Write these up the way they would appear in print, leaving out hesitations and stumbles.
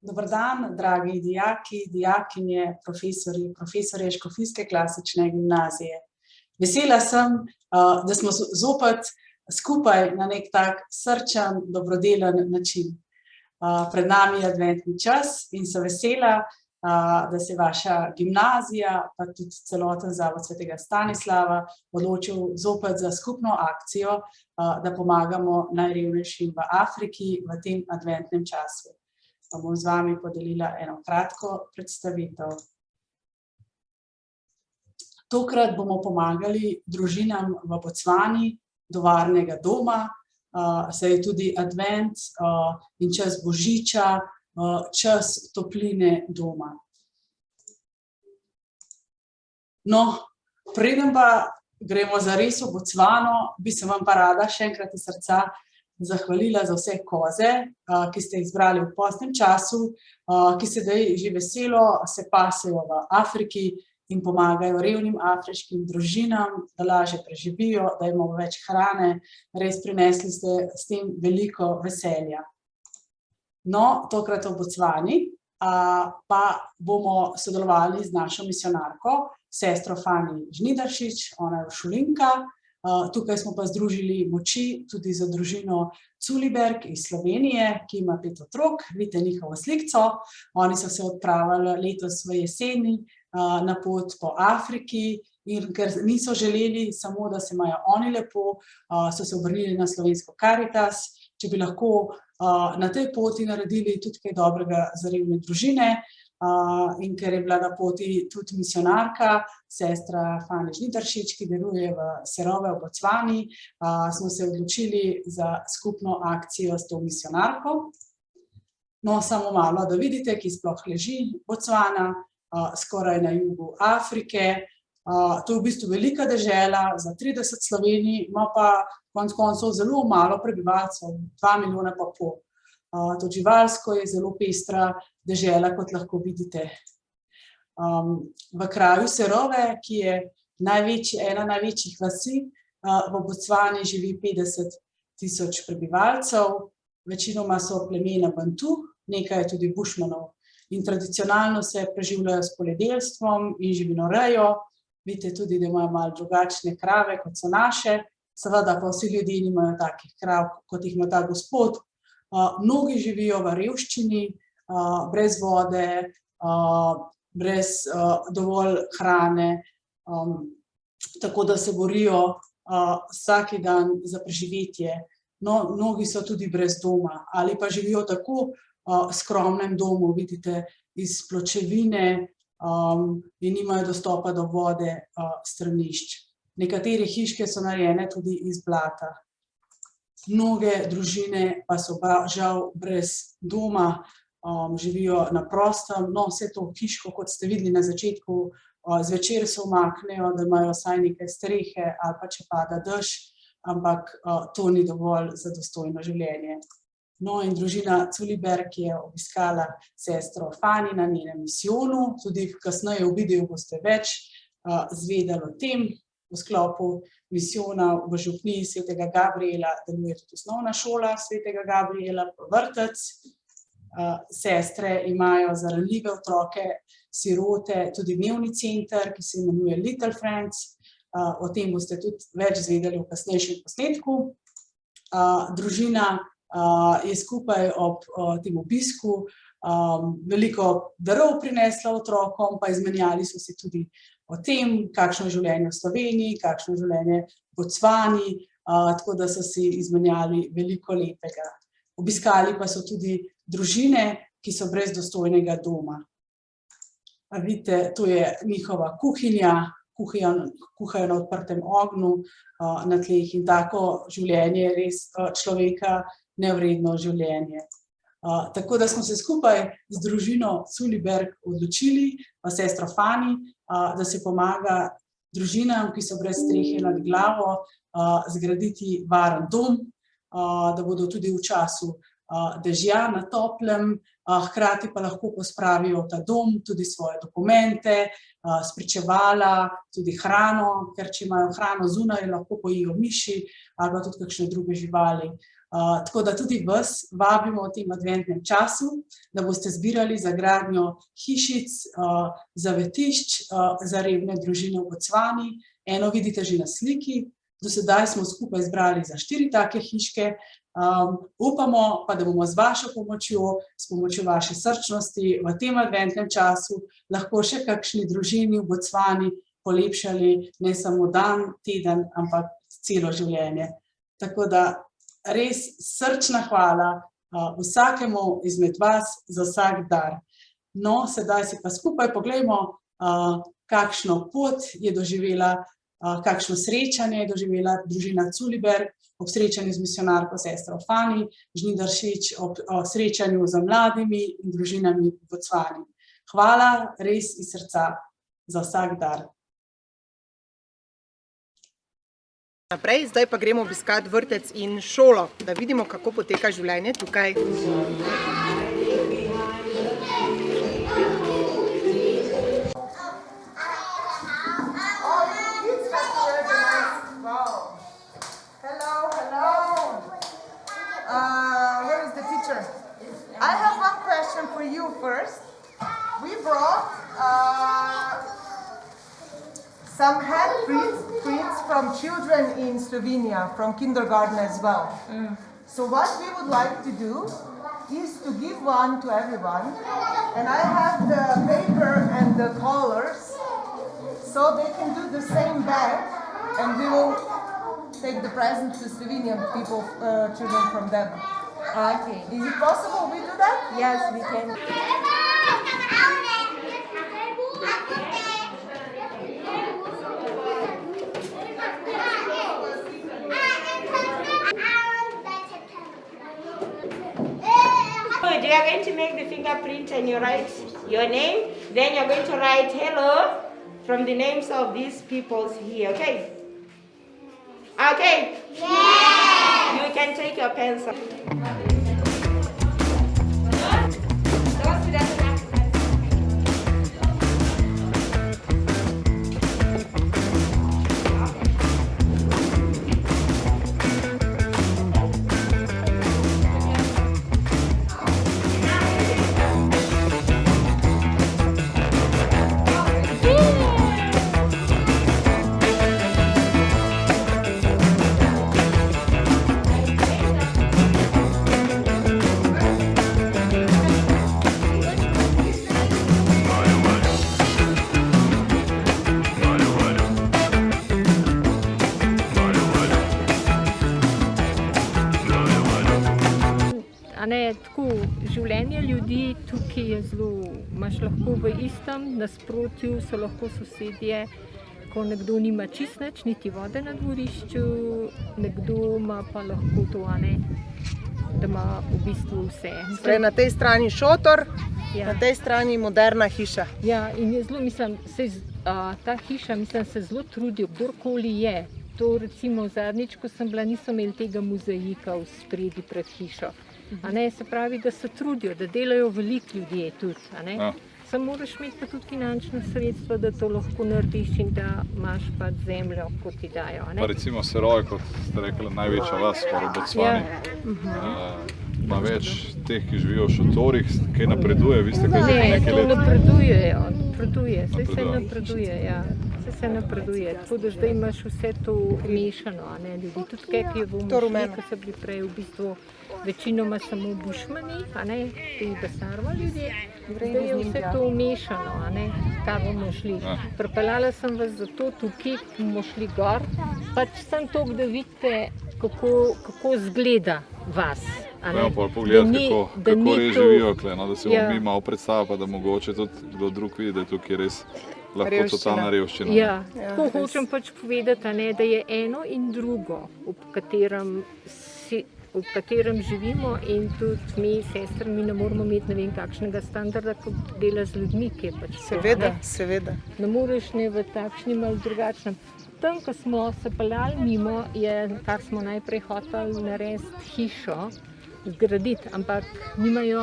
Dober dan, dragi dijaki, dijakinje, profesorje Škofijske klasične gimnazije. Vesela sem, da smo zopet skupaj na nek tak srčen, dobrodelen način. Pred nami je adventni čas in sem vesela, da se je vaša gimnazija, pa tudi celoten Zavod svetega Stanislava odločil zopet za skupno akcijo, da pomagamo najrevnejšim v Afriki v tem adventnem času. Pa bom z vami podelila eno kratko predstavitev. Tokrat bomo pomagali družinam v Bocvani do varnega doma, saj je tudi advent in čas božiča, čas topline doma. No, preden pa gremo zares v Bocvano, bi se vam pa rada še enkrat iz srca zahvalila za vse koze, ki ste jih zbrali v postnem času, ki sedaj že veselo se pasejo v Afriki in pomagajo revnim afriškim družinam, da lažje preživijo, da imamo več hrane. Res prinesli ste s tem veliko veselja. No, tokrat v Bocvani pa bomo sodelovali z našo misijonarko, sestro Fani Žnidaršič, ona je uršulinka. Tukaj smo pa združili moči tudi za družino Culiberg iz Slovenije, ki ima 5 otrok, vidite njihovo slikco. Oni so se odpravili letos v jeseni na pot po Afriki in ker niso želeli samo, da se imajo oni lepo, so se obrnili na slovensko Karitas, če bi lahko na tej poti naredili tudi kaj dobrega za revne družine. In ker je bila na poti tudi misijonarka, sestra Fani Žnidaršič, ki deluje v Serove v Bocvani, smo se odločili za skupno akcijo s to misijonarko. No, samo malo, da vidite, ki sploh leži Bocvana, skoraj na jugu Afrike. To je v bistvu velika dežela, za 30 Slovenij, ima pa konec koncev zelo malo prebivalcev, 2,5 milijona. Tudi živalsko je zelo pestra dežela, kot lahko vidite. V kraju Serove, ki je ena največjih vasi, v Bocvani živi 50.000 prebivalcev, večinoma so plemena Bantu, nekaj je tudi Bušmanov. In tradicionalno se preživljajo s poljedelstvom in živinorejo. Vidite tudi, da imajo malo drugačne krave, kot so naše. Seveda pa vsi ljudje nimajo takih krav, kot jih ima ta gospod. Mnogi živijo v revščini, brez vode, brez dovolj hrane, tako da se borijo vsak dan za preživetje. No, mnogi so tudi brez doma ali pa živijo tako skromnem domu, vidite, iz pločevine in nimajo dostopa do vode, stranišč. Nekatere hiške so narejene tudi iz blata. Mnoge družine pa so žal brez doma, živijo na prostem. No, vse to hiško, kot ste videli na začetku, zvečer se umaknejo, da imajo vsaj nekaj strehe ali pa če pada dež, ampak to ni dovolj za dostojno življenje. No, in družina Culiberg je obiskala sestro Fani na njenem misijonu, tudi kasneje v videu boste več izvedeli o tem. V sklopu misijona v župniji svetega Gabriela deluje tudi osnovna šola svetega Gabriela, vrtec. Sestre imajo za ranljive otroke, sirote, tudi dnevni center, ki se imenuje Little Friends. O tem boste tudi več izvedeli v kasnejšem posnetku. Družina je skupaj ob tem obisku veliko darov prinesla otrokom, pa izmenjali so se tudi o tem, kakšno je življenje v Sloveniji, kakšno je življenje v Bocvani, tako da so si izmenjali veliko lepega. Obiskali pa so tudi družine, ki so brez dostojnega doma. Vidite, to je njihova kuhinja, kuhajo na odprtem ognju, na tleh in tako življenje je res človeka nevredno življenje. Tako da smo se skupaj z družino Culiberg odločili, pa sestro Fani, da se pomaga družinam, ki so brez strehe nad glavo, zgraditi varen dom, da bodo tudi v času dežja na toplem, hkrati pa lahko pospravijo v ta dom tudi svoje dokumente, spričevala, tudi hrano, ker če imajo hrano zunaj, lahko pojijo miši ali pa tudi kakšne druge živali. Tako da tudi vas vabimo v tem adventnem času, da boste zbirali za gradnjo hišic, zavetišč, za revne družine v Bocvani. Eno vidite že na sliki, do sedaj smo skupaj zbrali za 4 take hiške. Upamo pa, da bomo z vašo pomočjo, s pomočjo vaše srčnosti v tem adventnem času lahko še kakšni družini v Bocvani polepšali ne samo dan, teden, ampak celo življenje. Tako da res srčna hvala vsakemu izmed vas za vsak dar. No, sedaj si pa skupaj poglejmo, kakšno pot je doživela, kakšno srečanje je doživela družina Culiberg ob srečanju z misijonarko sestro Fani Žnidaršič, ob srečanju z mladimi in družinami v Bocvani. Hvala res iz srca za vsak dar. Naprej, zdaj pa gremo obiskat vrtec in šolo, da vidimo, kako poteka življenje tukaj. Where is the teacher? I have one question for you first. We brought some handprints from children in Slovenia, from kindergarten as well. So what we would like to do is to give one to everyone. And I have the paper and the colors, so they can do the same bag, and we will take the present to Slovenian people, children from them. Okay. Is it possible we do that? Yes, we can. Good. You are going to make the fingerprint and you write your name. Then you are going to write hello from the names of these people here. Okay? Okay? Yeah. You can take your pencil. Tako, življenje ljudi tukaj je zelo, imaš lahko v istem nasprotju, so lahko sosedje, ko nekdo nima čisto nič, niti vode na dvorišču, nekdo ima pa lahko to, da ima v bistvu vse. Torej, na tej strani šotor, Ja. na tej strani moderna hiša. Ja, in je zelo, mislim, ta hiša, mislim, se zelo trudi, kdorkoli je. To recimo zadnjič, ko sem bila, niso imeli tega mozaika v spredi pred hišo. Se pravi, da se trudijo, da delajo veliko ljudje tudi. Ja. Samo moraš imeti pa tudi finančna sredstva, da to lahko narediš in da imaš pa zemljo, kot ti dajo. Pa recimo Seroj, kot ste rekli, največja vas v Bocvani. Ima več teh, ki živijo v šotorih, kaj napreduje, vi ste kaj za Ne, nekaj to let. napreduje, saj se Napreduje. napreduje, ja. Saj se napreduje, tako da zdaj imaš vse to mešano, ljudi. Tudi kaj, ki je bomo To šli, rumeno. ko so bili prej v bistvu večinoma samo bušmani, ti Basarva ljudje. Zdaj je vse to mešano, kar bomo šli. Ja. Pripeljala sem vas zato tukaj, bomo šli gor, pač sem toliko, da vidite, kako zgleda vas. Ja, pa pogledati, kako res živijo tukaj, da se bomo mi malo predstavili, pa da mogoče tudi kdo drug vidi, da je tukaj res lahko totalna revščina. Ja, tako hočem pač povedati, da je eno in drugo, v katerem živimo, in tudi mi, sestre, mi ne moramo imeti ne vem kakšnega standarda, kot dela z ljudmi, ki je pač to, Seveda. Ne moreš ne v takšnem ali drugačnem. Tam, ko smo se peljali mimo, je, kar smo najprej hoteli narediti hišo, zgraditi, ampak nimajo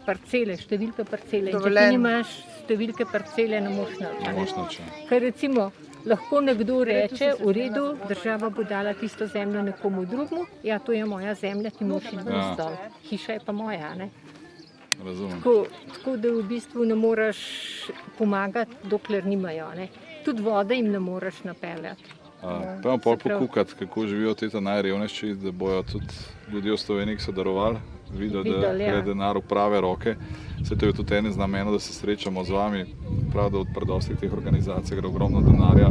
parcele, številke parcele. In če ti nimaš številke parcele, ne moreš nič. Ne moreš nič, Ker recimo, Lahko nekdo reče, v redu, država bo dala tisto zemljo nekomu drugemu, ja, to je moja zemlja, ti moraš iti brez dol. Hiša je pa moja, ne? Razumem. Tako da v bistvu ne moreš pomagati, dokler nimajo, ne? Tudi vode jim ne moreš napeljati. Pojmo pol pokukati, kako živijo ti najrevnejši, da bojo tudi ljudje v Sloveniji, ki so darovali, videli, da gre denar v prave roke. Vse to je tudi en iz namenov, da se srečamo z vami. Prav, da od predostih teh organizacij gre ogromno denarja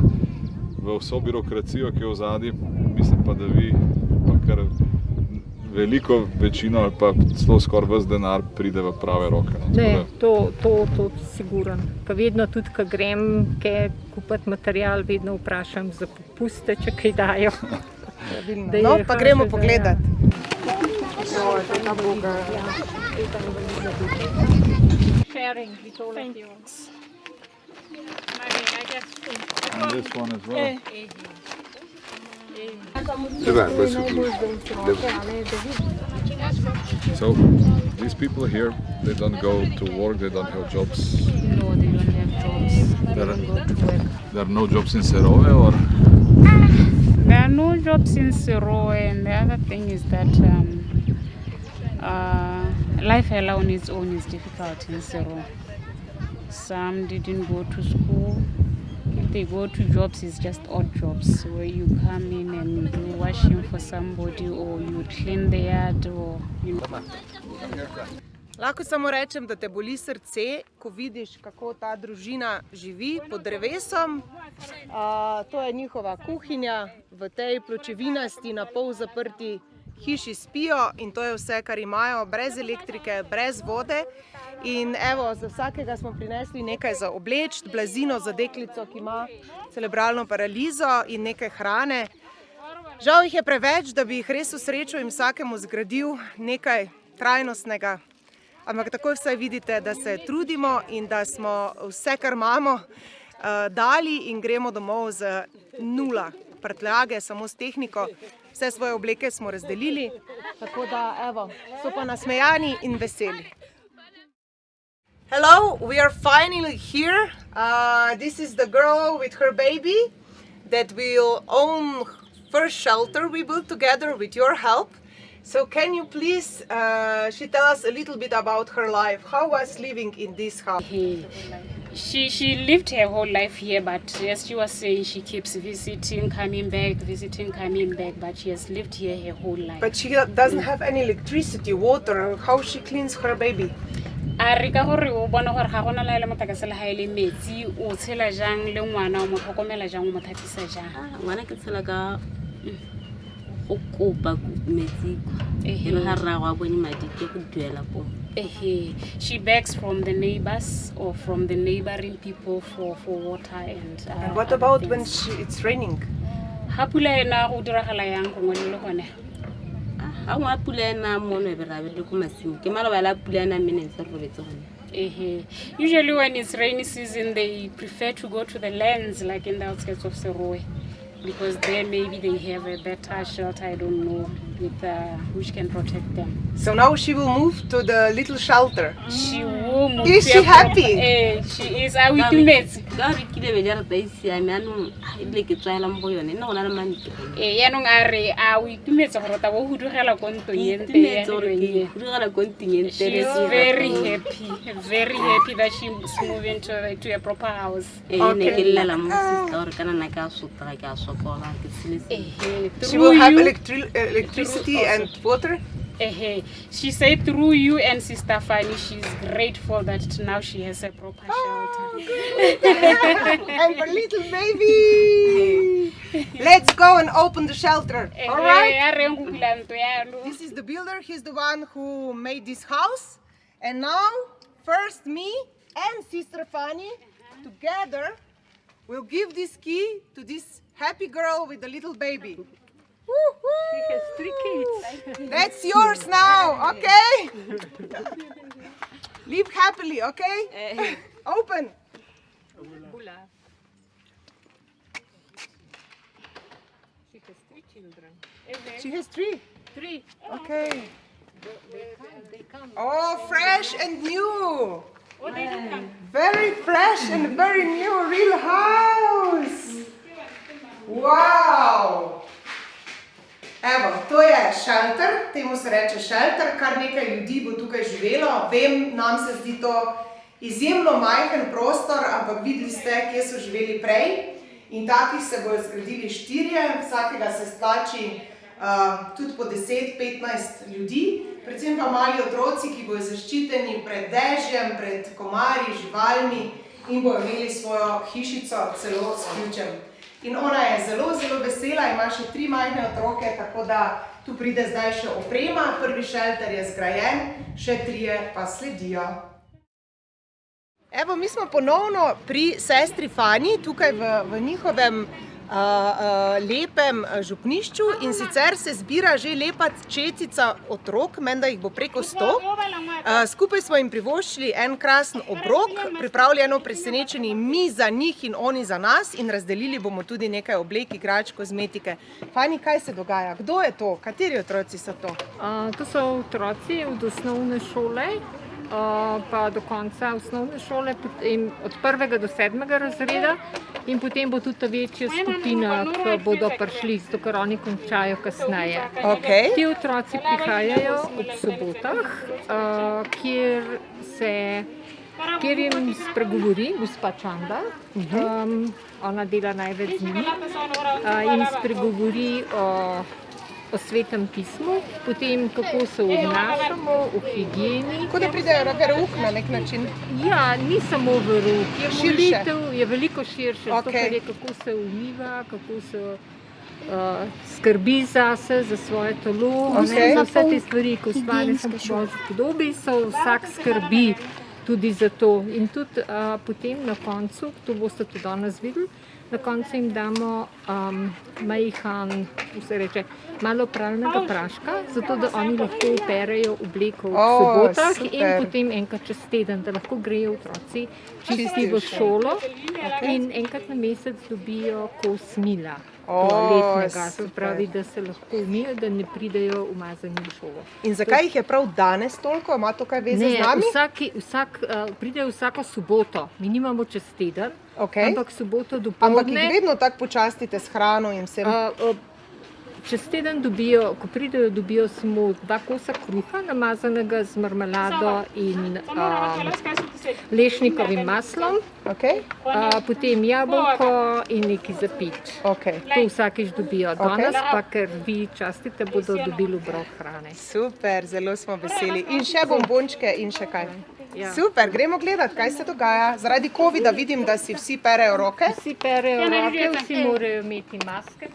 v vso birokracijo, ki je v zadnji. Mislim pa, da vi pa kar veliko večino ali pa celo skoraj ves denar pride v prave roke. No? Ne, to sigurno. Pa vedno tudi, ko grem kaj kupiti material, vedno vprašam za popuste, če kaj dajo. No, pa gremo pogledat. Sharing with all of you. Marie, I guess. And this one as well. So these people here, they don't go to work, they don't have jobs. No, they don't have jobs. They don't go to work. There are no jobs in Serowe or? There are no jobs in Serowe, and the other thing is that life alone its own is difficult in Serowe. Some didn't go to school. If they go to jobs, it's just odd jobs where you come in and do washing for somebody, or you clean the yard, or you know. Lahko samo rečem, da te boli srce, ko vidiš, kako ta družina živi pod drevesom. To je njihova kuhinja, v tej pločevinasti, na pol zaprti hiši spijo in to je vse, kar imajo, brez elektrike, brez vode. In evo, za vsakega smo prinesli nekaj za obleči, blazino za deklico, ki ima cerebralno paralizo, in nekaj hrane. Žal jih je preveč, da bi jih res v srečo in vsakemu zgradil nekaj trajnostnega. Ampak takoj vsaj vidite, da se trudimo in da smo vse, kar imamo, dali in gremo domov z 0 prtljage, samo s tehniko. Vse svoje obleke smo razdelili, tako da evo, so pa nasmejani in veseli. Hello, we are finally here. This is the girl with her baby that will own first shelter we built together with your help. So can you please she tell us a little bit about her life? How was living in this house? She lived her whole life here, but as she was saying, she keeps visiting, coming back, but she has lived here her whole life. But she doesn't have any electricity, water. How she cleans her baby? A re ka gore o bona gore ga gona la ile motlakase le ha ile metsi o tshela jang le ngwana o mo tlhokomela jang o mo thapisa jang. Ngwana ke tshela ka go kopa metsi e le ga rra go a bone madi ke go duela po. She begs from the neighbors or from the neighboring people for water and what about things. when it's raining? Ha pula ena go diragala yang go ngwe le gone? Ha ngwa pula ena mo no be ra be le go masimo ke mala ba la pula ena menetse go betse gone. Usually when it's rainy season, they prefer to go to the lands, like in the outskirts of Serowe, because there maybe they have a better shelter, I don't know, with which can protect them. So now she will move to the little shelter. She will move. Is she happy? She is. Are we two mates? Ga re kile be ja rata isi ya meano ile ke tsaela mo yone nna gona le mantle. Yanong a re a o itumetse go rata bo hudugela ko ntonyente ya re hudugela ko ntonyente. She is very happy that she's moving to a proper house. Ne ke lela mo sister gore kana na ka sotra ka sokola ke silisi. She will have electricity and water? She said through you and Sister Fanny, she's grateful that now she has a proper shelter. And her little baby! Let's go and open the shelter. All right? This is the builder. He's the one who made this house. And now, first me and Sister Fanny together will give this key to this happy girl with the little baby. She has 3 kids. That's yours now, okay? Live happily, okay? Open. She has 3 children. She has 3. 3. Okay. They come. Oh, fresh and new. Oh, they do come. Very fresh and very new, real house. Wow! Evo, to je shelter, temu se reče shelter, kar nekaj ljudi bo tukaj živelo. Vem, nam se zdi to izjemno majhen prostor, ampak videli ste, kje so živeli prej. In takih se bojo zgradili 4, vsakega se stlači tudi po 10-15 ljudi. Predvsem pa mali otroci, ki bojo zaščiteni pred dežjem, pred komarji, živalmi in bojo imeli svojo hišico celo s ključem. In ona je zelo, zelo vesela, ima še 3 majhne otroke, tako da tu pride zdaj še oprema. Prvi šelter je zgrajen, še 3 pa sledijo. Evo, mi smo ponovno pri sestri Fani, tukaj v njihovem lepem župnišču in sicer se zbira že lepa četica otrok, menda jih bo preko 100. Skupaj smo jim privoščili en krasen obrok, pripravljeno presenečeni mi za njih in oni za nas in razdelili bomo tudi nekaj oblek, igrač, kozmetike. Fani, kaj se dogaja? Kdo je to? Kateri otroci so to? To so otroci od osnovne šole, pa do konca osnovne šole, od 1. do 7. razreda in potem bo tudi ta večja skupina, ki bodo prišli, zato ker oni končajo kasneje. Ti otroci prihajajo ob sobotah, kjer jim spregovori gospa Čanda, ona dela največ z njimi, in spregovori o svetem pismu, potem kako se obnašamo, o higieni. Tako da pridejo na verouk na nek način? Ja, ni samo verouk, molitev je veliko širše, zato ker je kako se umiva, kako se skrbi zase, za svoje telo, za vse te stvari, ko ustvari se po Božji podobi, vsak skrbi tudi za to. In tudi potem na koncu, to boste tudi danes videli, na koncu jim damo malo pralnega praška, zato da oni lahko operejo obleko v sobotah in potem enkrat čez teden, da lahko grejo otroci čisti v šolo in enkrat na mesec dobijo kos mila. Letnega, se pravi, da se lahko umijo, da ne pridejo umazani v šolo. In zakaj jih je prav danes toliko? Ima to kaj veze z nami? Pridejo vsako soboto, mi nimamo čez teden, ampak soboto dopoldne. Ampak jih vedno tako počastite s hrano in vsem? Čez teden dobijo, ko pridejo, dobijo samo 2 kosa kruha, namazanega z marmelado in lešnikovim maslom, potem jabolko in nekaj za pič. To vsakič dobijo. Danes pa, ker vi častite, bodo dobili obrok hrane. Super, zelo smo veseli. In še bombončke in še kaj. Super, gremo gledati, kaj se dogaja. Zaradi covida vidim, da si vsi perejo roke. Vsi perejo roke, vsi morajo imeti maske.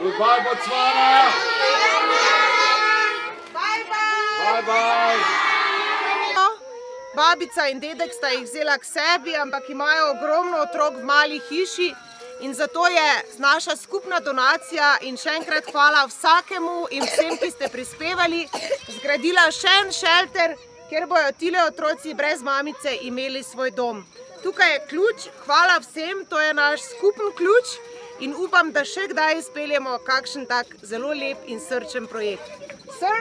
Goodbye, Botswana! Bye-bye! Babica in dedek sta jih vzela k sebi, ampak imajo ogromno otrok v mali hiši in zato je naša skupna donacija in še enkrat hvala vsakemu in vsem, ki ste prispevali, zgradila še en šelter, kjer bojo tile otroci brez mamice imeli svoj dom. Tukaj je ključ, hvala vsem, to je naš skupen ključ. In upam, da še kdaj izpeljemo kakšen tak zelo lep in srčen projekt. Sir?